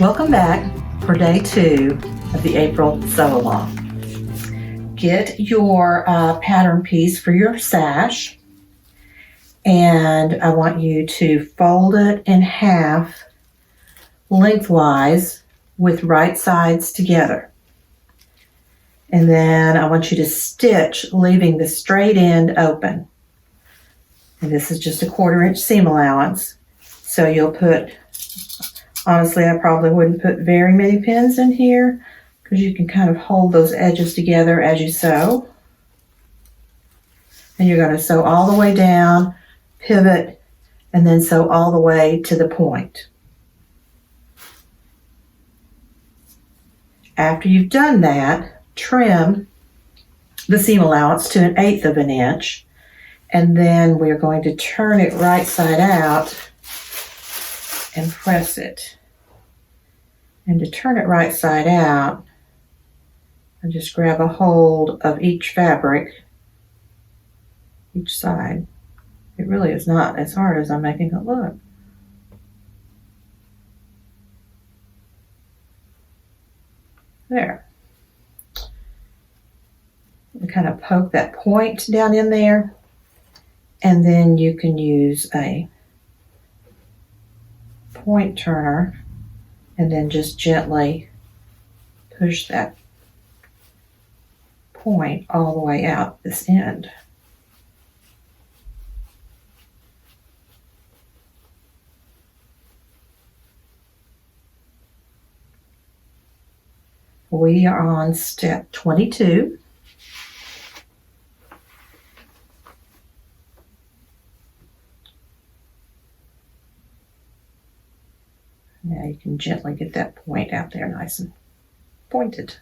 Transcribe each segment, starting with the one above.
Welcome back for day 2 of the April sew-along. Get your pattern piece for your sash, and I want you to fold it in half lengthwise with right sides together. And then I want you to stitch, leaving the straight end open. And this is just a 1/4 inch seam allowance. So you'll put, honestly, I probably wouldn't put very many pins in here because you can kind of hold those edges together as you sew. And you're going to sew all the way down, pivot, and then sew all the way to the point. After you've done that, trim the seam allowance to 1/8 of an inch, and then we're going to turn it right side out and press it. And to turn it right side out, I just grab a hold of each fabric, each side. It really is not as hard as I'm making it look. There. And kind of poke that point down in there, and then you can use a point turner and then just gently push that point all the way out this end. We are on step 22. Now you can gently get that point out there nice and pointed.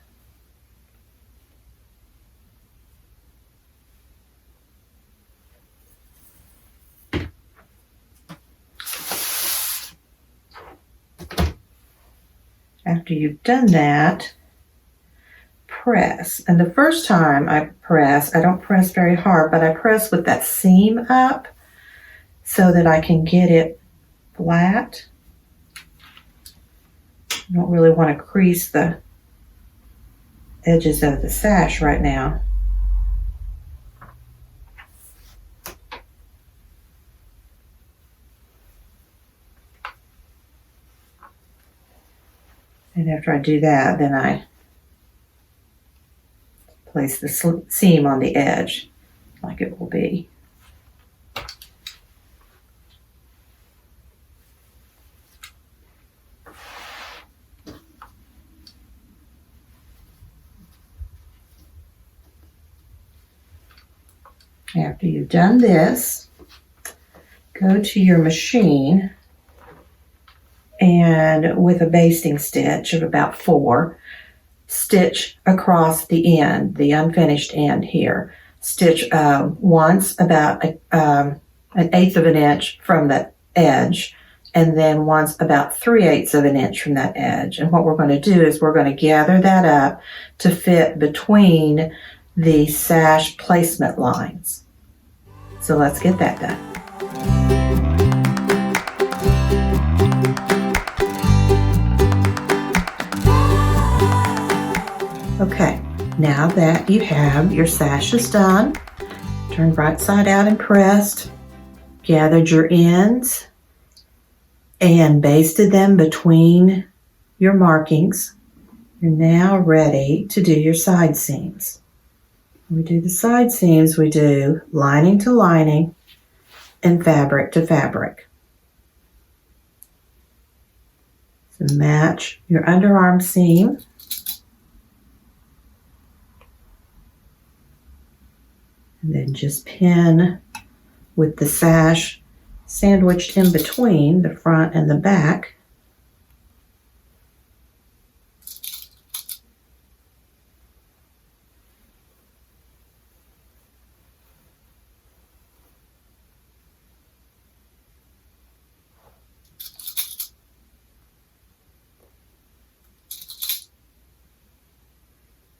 After you've done that, press. And the first time I press, I don't press very hard, but I press with that seam up so that I can get it flat. I don't really want to crease the edges of the sash right now. And after I do that, then I place the seam on the edge like it will be. After you've done this, go to your machine and with a basting stitch of about 4, stitch across the end, the unfinished end here. Stitch once about an 1/8 of an inch from the edge, and then once about 3/8 of an inch from that edge. And what we're going to do is we're going to gather that up to fit between the sash placement lines. So let's get that done. Okay, now that you have your sashes done, turned right side out and pressed, gathered your ends and basted them between your markings, you're now ready to do your side seams. When we do the side seams, we do lining to lining and fabric to fabric. So match your underarm seam. And then just pin with the sash sandwiched in between the front and the back.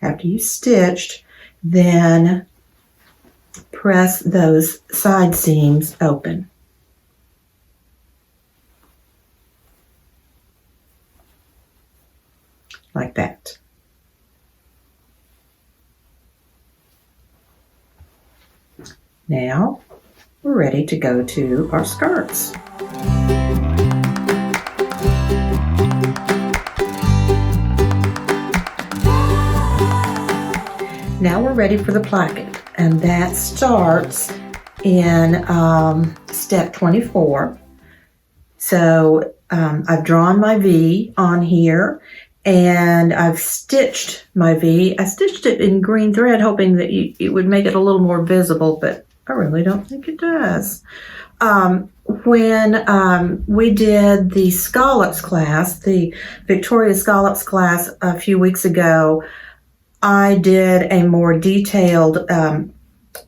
After you've stitched, then press those side seams open. like that. Now we're ready to go to our skirts. Now we're ready for the placket, and that starts in step 24. So I've drawn my V on here, and I've stitched my V. I stitched it in green thread, hoping that it would make it a little more visible, but I really don't think it does. When we did the scallops class, the Victoria scallops class a few weeks ago, I did a more detailed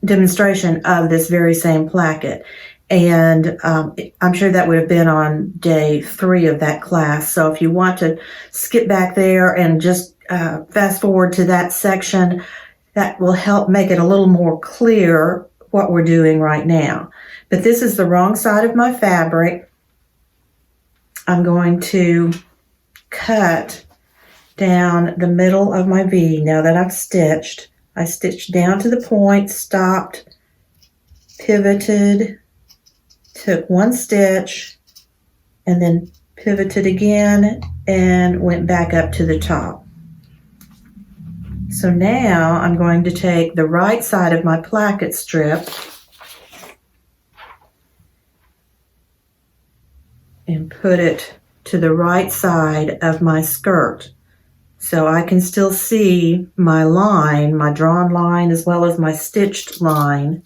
demonstration of this very same placket. And I'm sure that would have been on day 3 of that class. So if you want to skip back there and just fast forward to that section, that will help make it a little more clear what we're doing right now. But this is the wrong side of my fabric. I'm going to cut down the middle of my V. Now that I've stitched, I stitched down to the point, stopped, pivoted, took one stitch, and then pivoted again and went back up to the top. So now I'm going to take the right side of my placket strip and put it to the right side of my skirt. So I can still see my line, my drawn line, as well as my stitched line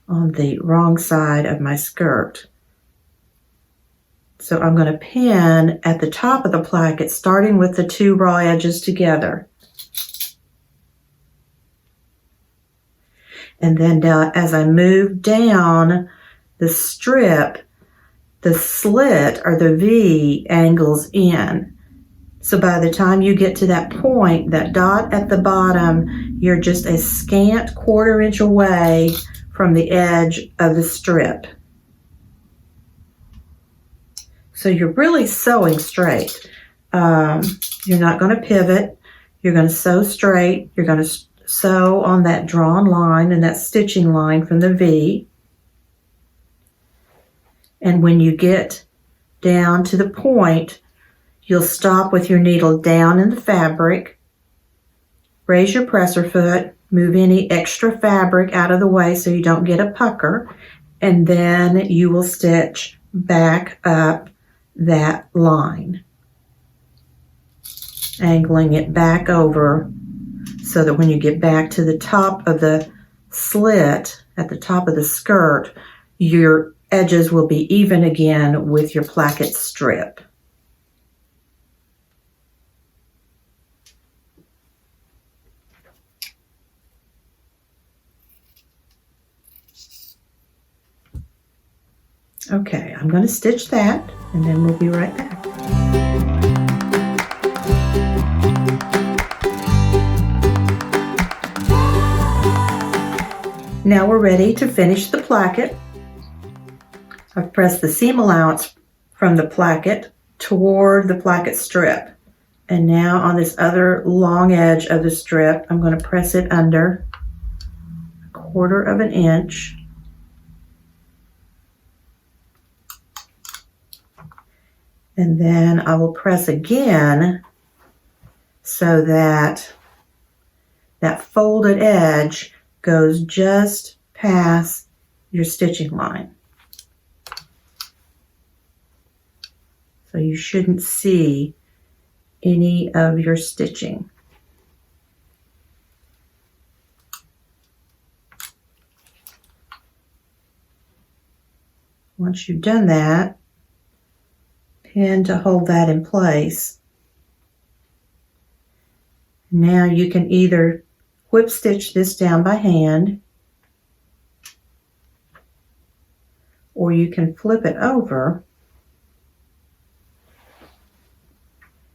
on the wrong side of my skirt. So I'm going to pin at the top of the placket, starting with the 2 raw edges together. And then as I move down the strip, the slit or the V angles in. So by the time you get to that point, that dot at the bottom, you're just a scant 1/4 inch away from the edge of the strip. So you're really sewing straight. You're not going to pivot. You're going to sew straight. You're going to sew on that drawn line and that stitching line from the V. And when you get down to the point, you'll stop with your needle down in the fabric, raise your presser foot, move any extra fabric out of the way so you don't get a pucker, and then you will stitch back up that line, angling it back over so that when you get back to the top of the slit at the top of the skirt, your edges will be even again with your placket strip. Okay, I'm going to stitch that and then we'll be right back. Now we're ready to finish the placket. I've pressed the seam allowance from the placket toward the placket strip. And now on this other long edge of the strip, I'm going to press it under 1/4 inch. And then I will press again so that that folded edge goes just past your stitching line. So you shouldn't see any of your stitching. Once you've done that, pin to hold that in place. Now you can either whip stitch this down by hand, or you can flip it over,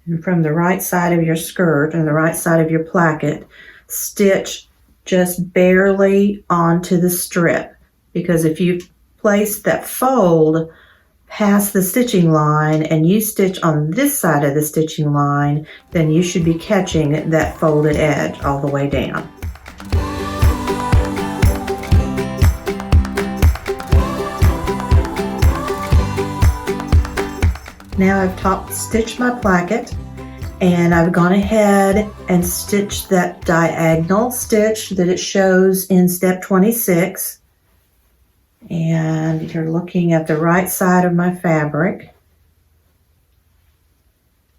and from the right side of your skirt and the right side of your placket, stitch just barely onto the strip, because if you place that fold past the stitching line and you stitch on this side of the stitching line, then you should be catching that folded edge all the way down. Now I've top stitched my placket, and I've gone ahead and stitched that diagonal stitch that it shows in step 26. And you're looking at the right side of my fabric.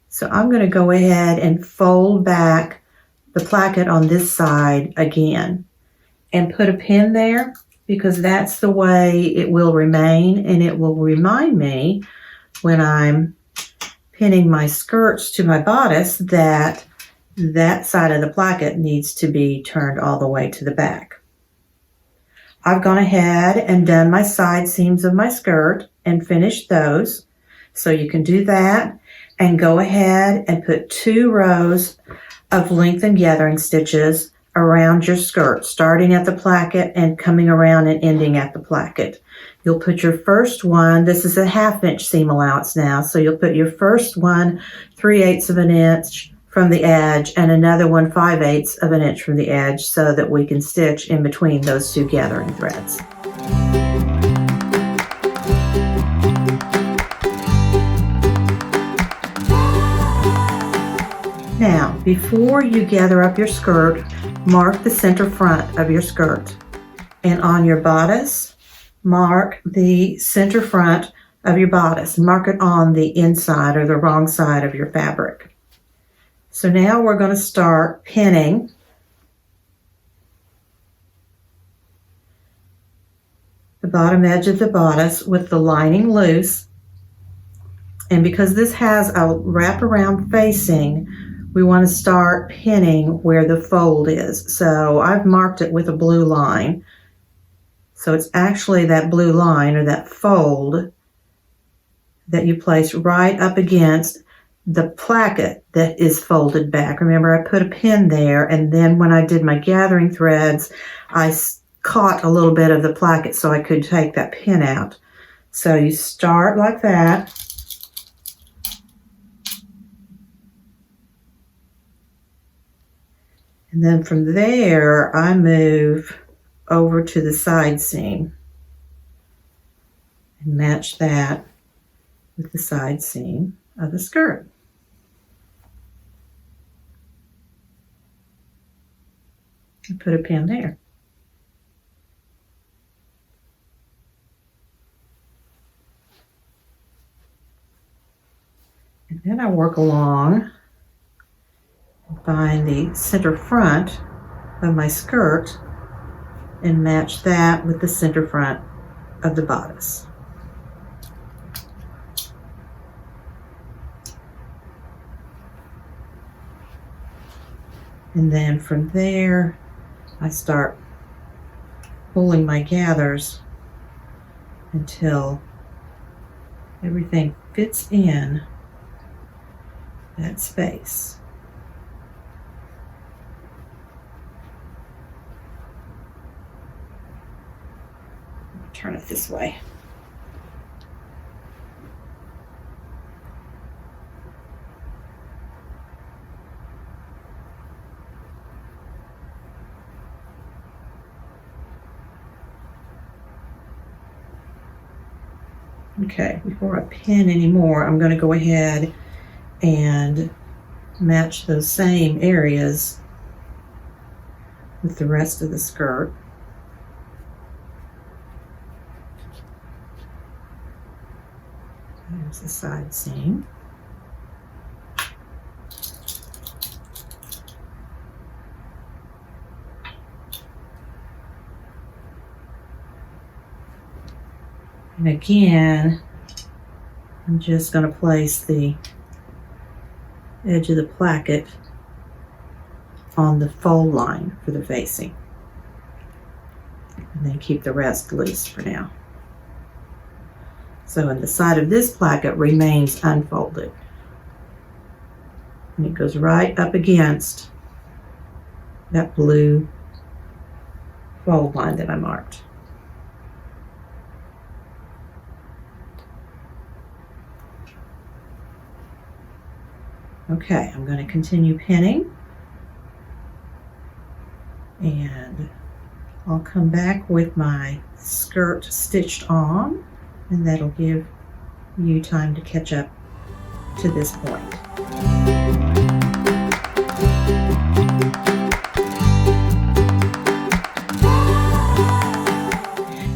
So I'm going to go ahead and fold back the placket on this side again and put a pin there, because that's the way it will remain, and it will remind me when I'm pinning my skirts to my bodice that that side of the placket needs to be turned all the way to the back. I've gone ahead and done my side seams of my skirt and finished those. So you can do that and go ahead and put 2 rows of lengthened gathering stitches around your skirt, starting at the placket and coming around and ending at the placket. You'll put your first one, this is a 1/2 inch seam allowance now, so you'll put your first one 3/8 of an inch from the edge and another one 5/8 of an inch from the edge, so that we can stitch in between those 2 gathering threads. Now, before you gather up your skirt, mark the center front of your skirt. And on your bodice, mark the center front of your bodice. Mark it on the inside or the wrong side of your fabric. So now we're going to start pinning the bottom edge of the bodice with the lining loose. And because this has a wraparound facing, we want to start pinning where the fold is. So I've marked it with a blue line. So it's actually that blue line or that fold that you place right up against the placket that is folded back. Remember, I put a pin there, and then when I did my gathering threads, I caught a little bit of the placket so I could take that pin out. So you start like that. And then from there, I move over to the side seam and match that with the side seam of the skirt. And put a pin there. And then I work along and find the center front of my skirt and match that with the center front of the bodice. And then from there, I start pulling my gathers until everything fits in that space. Turn it this way. Okay, before I pin anymore, I'm going to go ahead and match those same areas with the rest of the skirt. There's the side seam. And again, I'm just going to place the edge of the placket on the fold line for the facing. And then keep the rest loose for now. So on the side of this placket remains unfolded. And it goes right up against that blue fold line that I marked. Okay, I'm going to continue pinning, and I'll come back with my skirt stitched on, and that'll give you time to catch up to this point.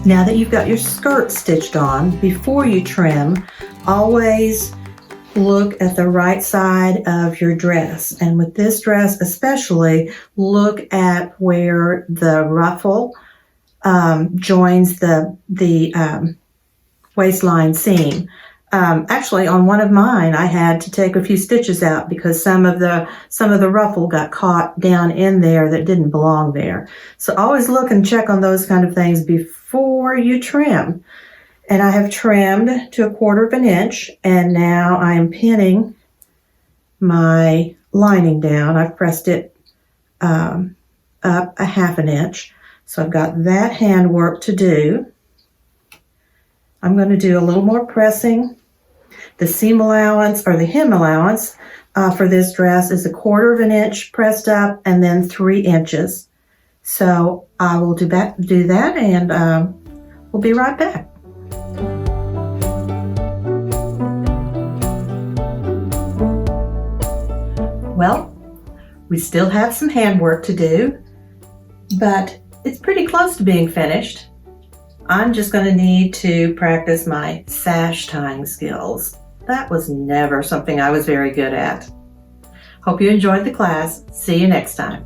Now that you've got your skirt stitched on, before you trim, always look at the right side of your dress. And with this dress especially, look at where the ruffle joins the waistline seam. Actually, on one of mine, I had to take a few stitches out because some of the ruffle got caught down in there that didn't belong there. So always look and check on those kind of things before you trim. And I have trimmed to 1/4 inch, and now I am pinning my lining down. I've pressed it up 1/2 inch. So I've got that handwork to do. I'm going to do a little more pressing. The seam allowance or the hem allowance for this dress is 1/4 inch pressed up and then 3 inches. So I will do that and we'll be right back. Well, we still have some handwork to do, but it's pretty close to being finished. I'm just going to need to practice my sash tying skills. That was never something I was very good at. Hope you enjoyed the class. See you next time.